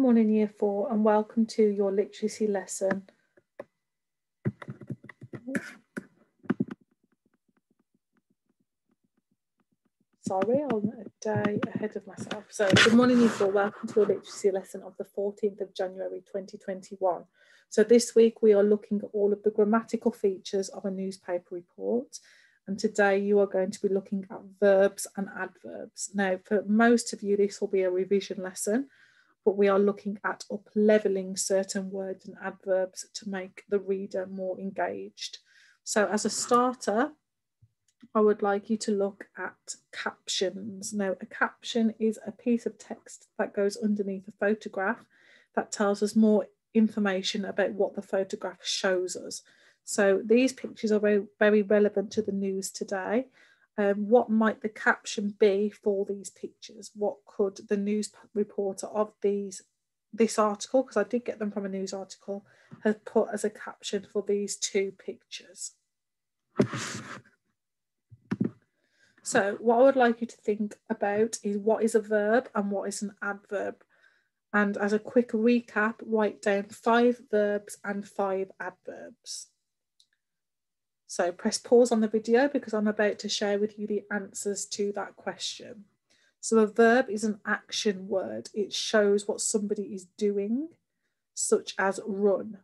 morning, Year 4, and welcome to your literacy lesson. Sorry, I'm a day ahead of myself. So, good morning, Year 4. Welcome to your literacy lesson of the 14th of January 2021. So, this week we are looking at all of the grammatical features of a newspaper report. And today you are going to be looking at verbs and adverbs. Now, for most of you, this will be a revision lesson, but we are looking at up-leveling certain words and adverbs to make the reader more engaged. So as a starter, I would like you to look at captions. Now, a caption is a piece of text that goes underneath a photograph that tells us more information about what the photograph shows us. So these pictures are very, very relevant to the news today. What might the caption be for these pictures? What could the news reporter of this article, because I did get them from a news article, have put as a caption for these two pictures? So what I would like you to think about is what is a verb and what is an adverb. And as a quick recap, write down 5 verbs and 5 adverbs. So press pause on the video because I'm about to share with you the answers to that question. So a verb is an action word. It shows what somebody is doing, such as run.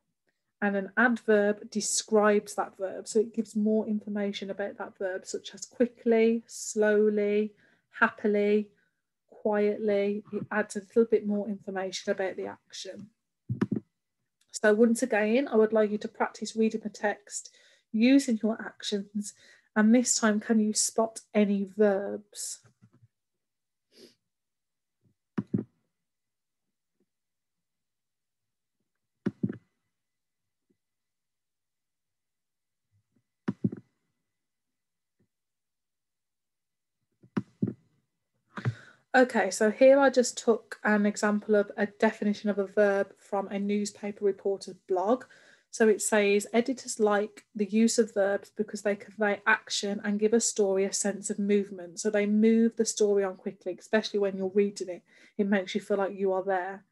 And an adverb describes that verb. So it gives more information about that verb, such as quickly, slowly, happily, quietly. It adds a little bit more information about the action. So once again, I would like you to practice reading the text using your actions, and this time can you spot any verbs? Okay, so here I just took an example of a definition of a verb from a newspaper reporter's blog. So it says, editors like the use of verbs because they convey action and give a story a sense of movement. So they move the story on quickly, especially when you're reading it. It makes you feel like you are there.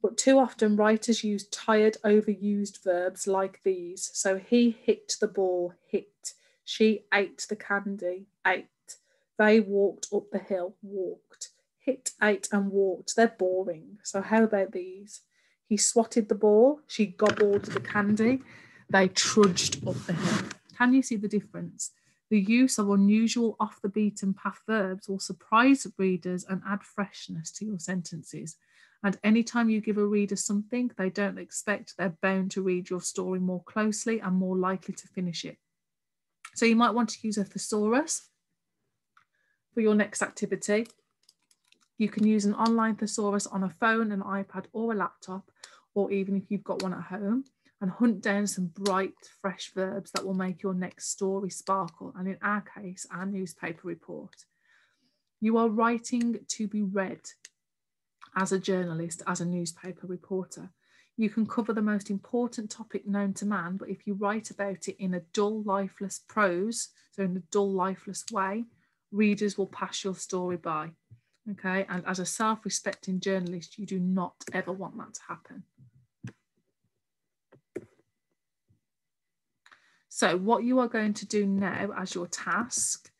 But too often writers use tired, overused verbs like these. So he hit the ball, hit. She ate the candy, ate. They walked up the hill, walked. Hit, ate and walked. They're boring. So how about these? He swatted the ball. She gobbled the candy. They trudged up the hill. Can you see the difference? The use of unusual off the beaten path verbs will surprise readers and add freshness to your sentences. And anytime you give a reader something they don't expect, they're bound to read your story more closely and more likely to finish it. So you might want to use a thesaurus for your next activity. You can use an online thesaurus on a phone, an iPad or a laptop, or even if you've got one at home, and hunt down some bright, fresh verbs that will make your next story sparkle, and in our case, our newspaper report. You are writing to be read as a journalist, as a newspaper reporter. You can cover the most important topic known to man, but if you write about it in a dull, lifeless prose, so in a dull, lifeless way, readers will pass your story by. Okay, and as a self-respecting journalist, you do not ever want that to happen. So what you are going to do now as your task,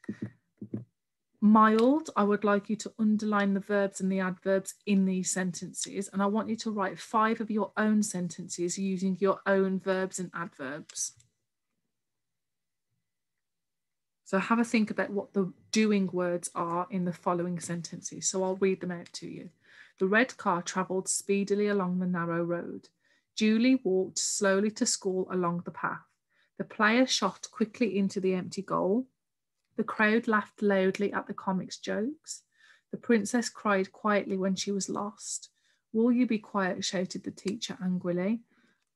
mild, I would like you to underline the verbs and the adverbs in these sentences, and I want you to write 5 of your own sentences using your own verbs and adverbs. So have a think about what the doing words are in the following sentences. So I'll read them out to you. The red car travelled speedily along the narrow road. Julie walked slowly to school along the path. The player shot quickly into the empty goal. The crowd laughed loudly at the comic's jokes. The princess cried quietly when she was lost. Will you be quiet? Shouted the teacher angrily.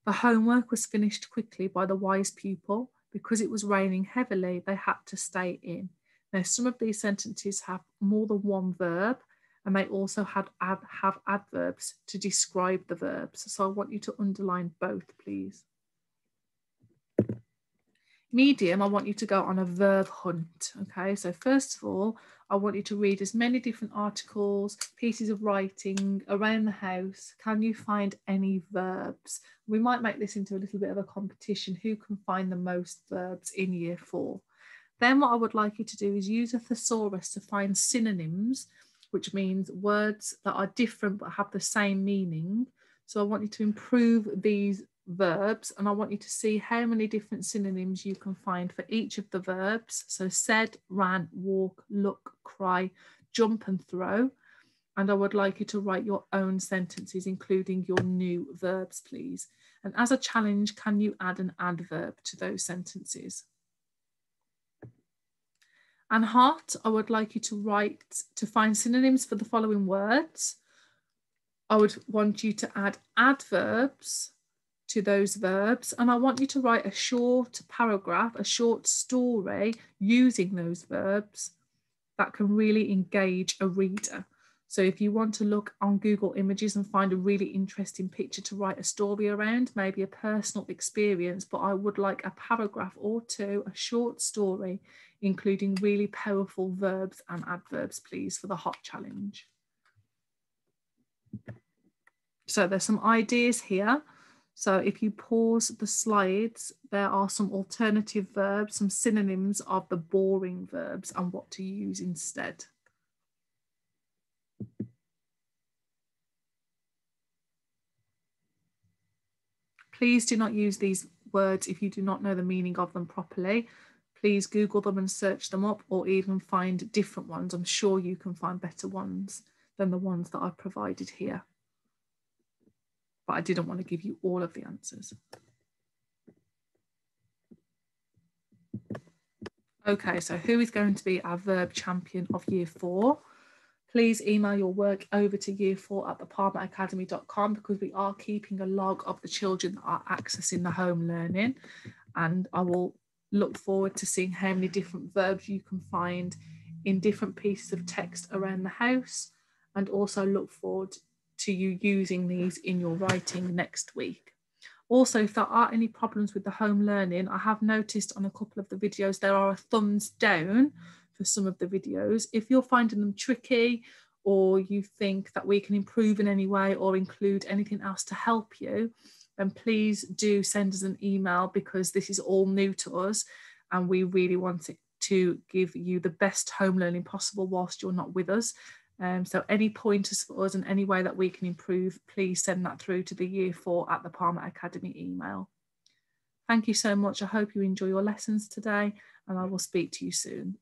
The homework was finished quickly by the wise pupil. Because it was raining heavily, they had to stay in. Now, some of these sentences have more than one verb, and they also have adverbs to describe the verbs. So I want you to underline both, please. Medium, I want you to go on a verb hunt. Okay, so first of all, I want you to read as many different articles, pieces of writing around the house. Can you find any verbs? We might make this into a little bit of a competition. Who can find the most verbs in year 4? Then what I would like you to do is use a thesaurus to find synonyms, which means words that are different but have the same meaning. So I want you to improve these verbs, and I want you to see how many different synonyms you can find for each of the verbs. So said, ran, walk, look, cry, jump and throw. And I would like you to write your own sentences, including your new verbs, please. And as a challenge, can you add an adverb to those sentences? And Hart, I would like you to find synonyms for the following words. I would want you to add adverbs to those verbs, and I want you to write a short paragraph, a short story using those verbs that can really engage a reader. So if you want to look on Google Images and find a really interesting picture to write a story around, maybe a personal experience, but I would like a paragraph or two, a short story, including really powerful verbs and adverbs, please, for the hot challenge. So there's some ideas here. So if you pause the slides, there are some alternative verbs, some synonyms of the boring verbs and what to use instead. Please do not use these words if you do not know the meaning of them properly. Please Google them and search them up, or even find different ones. I'm sure you can find better ones than the ones that I've provided here. But I didn't want to give you all of the answers. Okay, so who is going to be our verb champion of year 4? Please email your work over to year 4 at thepalmeracademy.com, because we are keeping a log of the children that are accessing the home learning, and I will look forward to seeing how many different verbs you can find in different pieces of text around the house, and also look forward to you using these in your writing next week. Also, if there are any problems with the home learning, I have noticed on a couple of the videos there are a thumbs down for some of the videos. If you're finding them tricky, or you think that we can improve in any way or include anything else to help you, then please do send us an email, because this is all new to us and we really want it to give you the best home learning possible whilst you're not with us. So any pointers for us and any way that we can improve, please send that through to the year 4 at the Palmer Academy email. Thank you so much. I hope you enjoy your lessons today, and I will speak to you soon.